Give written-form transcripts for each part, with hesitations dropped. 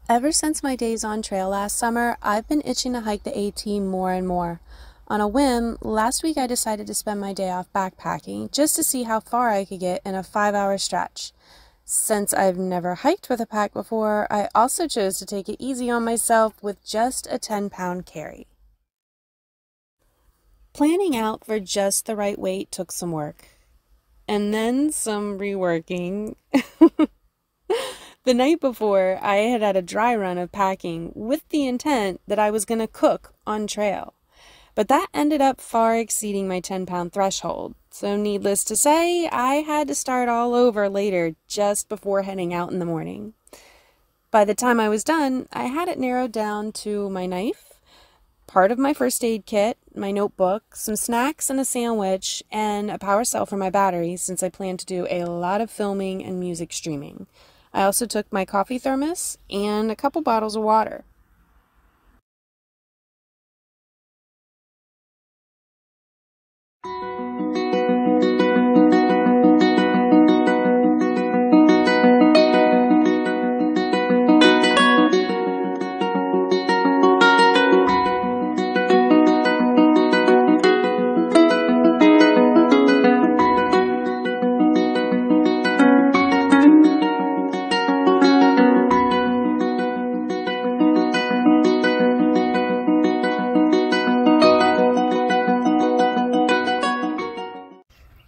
Ever since my days on trail last summer, I've been itching to hike the AT more and more. On a whim, last week I decided to spend my day off backpacking just to see how far I could get in a 5-hour stretch. Since I've never hiked with a pack before, I also chose to take it easy on myself with just a 10-pound carry. Planning out for just the right weight took some work, and then some reworking. The night before, I had a dry run of packing with the intent that I was going to cook on trail. But that ended up far exceeding my 10-pound threshold. So needless to say, I had to start all over later just before heading out in the morning. By the time I was done, I had it narrowed down to my knife, part of my first aid kit, my notebook, some snacks and a sandwich, and a power cell for my battery since I plan to do a lot of filming and music streaming. I also took my coffee thermos and a couple bottles of water.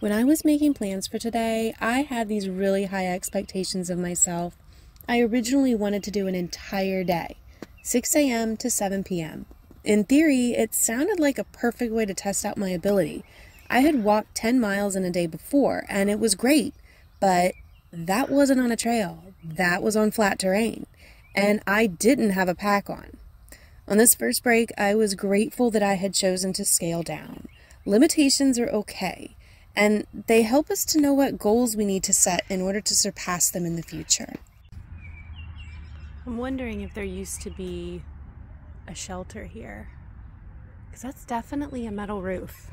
When I was making plans for today, I had these really high expectations of myself. I originally wanted to do an entire day, 6 a.m. to 7 p.m. In theory, it sounded like a perfect way to test out my ability. I had walked 10 miles in a day before, and it was great, but that wasn't on a trail. That was on flat terrain, and I didn't have a pack on. On this first break, I was grateful that I had chosen to scale down. Limitations are okay. And they help us to know what goals we need to set in order to surpass them in the future. I'm wondering if there used to be a shelter here, because that's definitely a metal roof.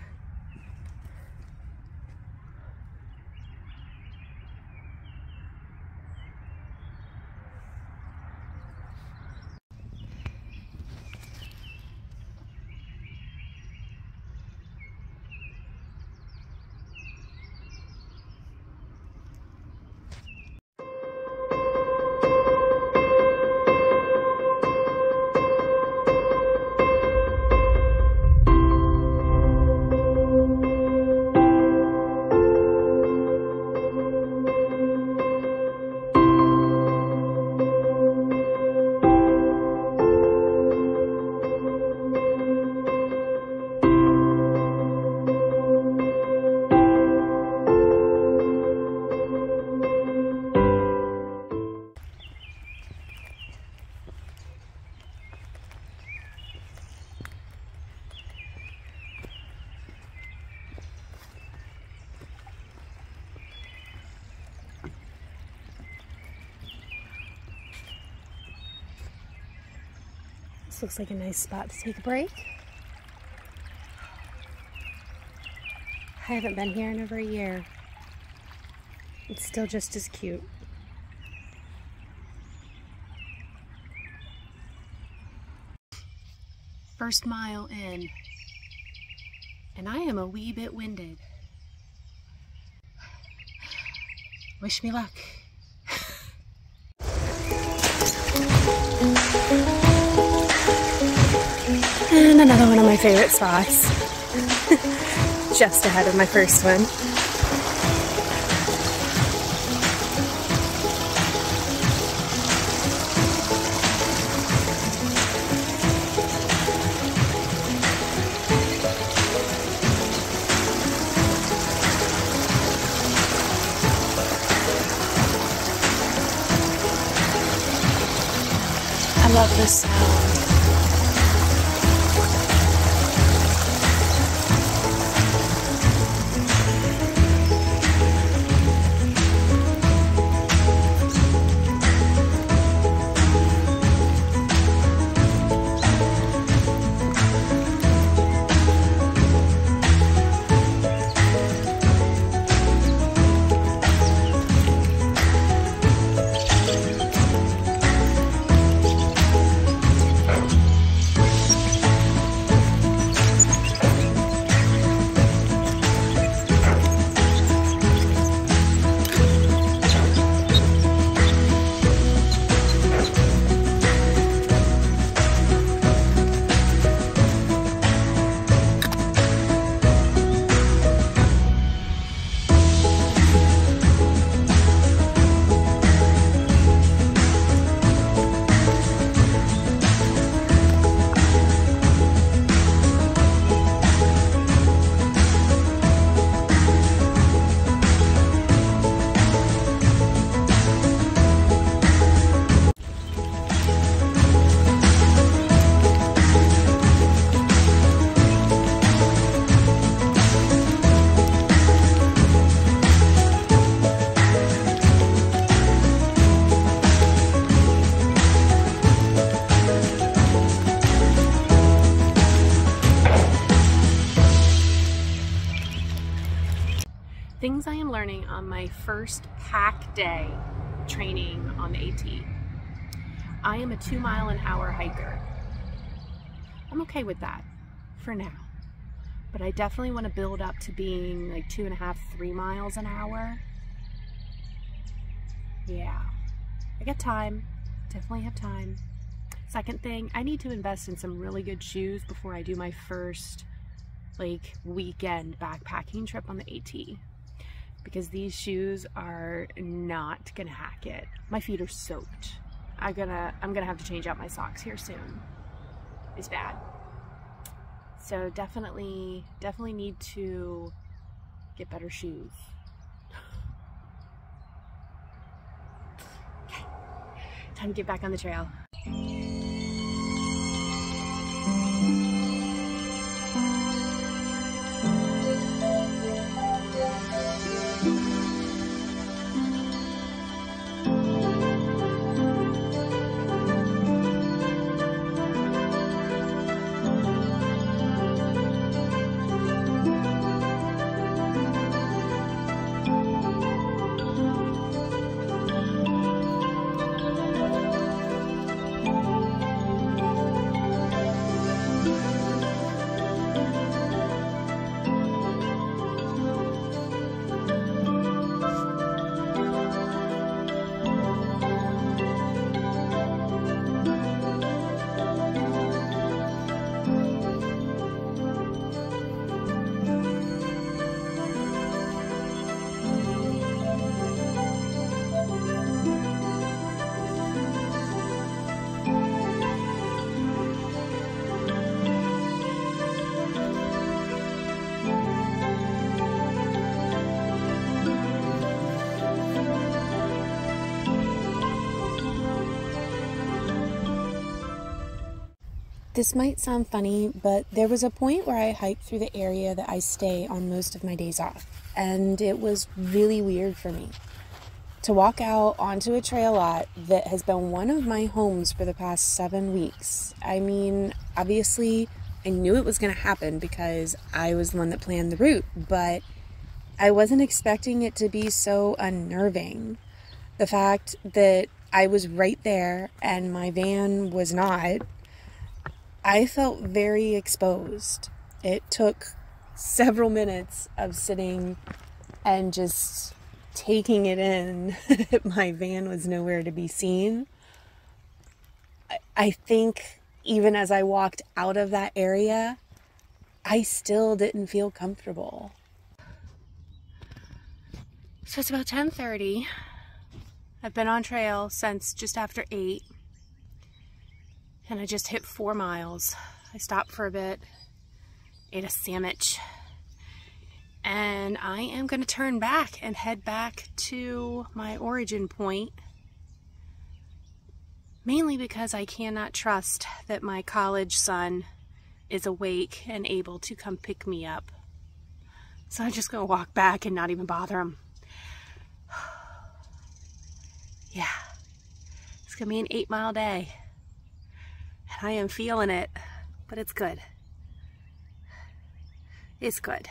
This looks like a nice spot to take a break. I haven't been here in over a year. It's still just as cute. First mile in, and I am a wee bit winded. Wish me luck. And another one of my favorite spots, just ahead of my first one. I love this sound. Things I am learning on my first pack day training on the AT. I am a 2-mile-an-hour hiker. I'm okay with that for now, but I definitely want to build up to being like 2.5, 3 miles an hour. Yeah, I got time, definitely have time. Second thing, I need to invest in some really good shoes before I do my first weekend backpacking trip on the AT, because these shoes are not gonna hack it. My feet are soaked. I'm gonna have to change out my socks here soon. It's bad. So definitely need to get better shoes. Okay, time to get back on the trail. This might sound funny, but there was a point where I hiked through the area that I stay on most of my days off, and it was really weird for me to walk out onto a trail lot that has been one of my homes for the past 7 weeks. I mean, obviously, I knew it was going to happen because I was the one that planned the route, but I wasn't expecting it to be so unnerving. The fact that I was right there and my van was not, I felt very exposed. It took several minutes of sitting and just taking it in that my van was nowhere to be seen. I think even as I walked out of that area, I still didn't feel comfortable. So it's about 10:30. I've been on trail since just after 8. And I just hit 4 miles. I stopped for a bit, ate a sandwich, and I am gonna turn back and head back to my origin point, mainly because I cannot trust that my college son is awake and able to come pick me up. So I'm just gonna walk back and not even bother him. Yeah, it's gonna be an 8-mile day. I am feeling it, but it's good. It's good.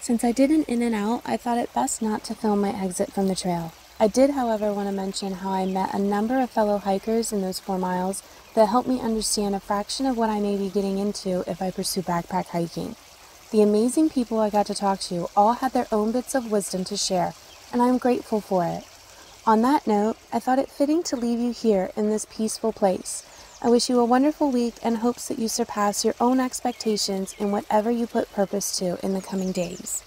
Since I did an in and out, I thought it best not to film my exit from the trail. I did, however, want to mention how I met a number of fellow hikers in those 4 miles that helped me understand a fraction of what I may be getting into if I pursue backpack hiking. The amazing people I got to talk to all had their own bits of wisdom to share, and I'm grateful for it. On that note, I thought it fitting to leave you here in this peaceful place. I wish you a wonderful week and hopes that you surpass your own expectations in whatever you put purpose to in the coming days.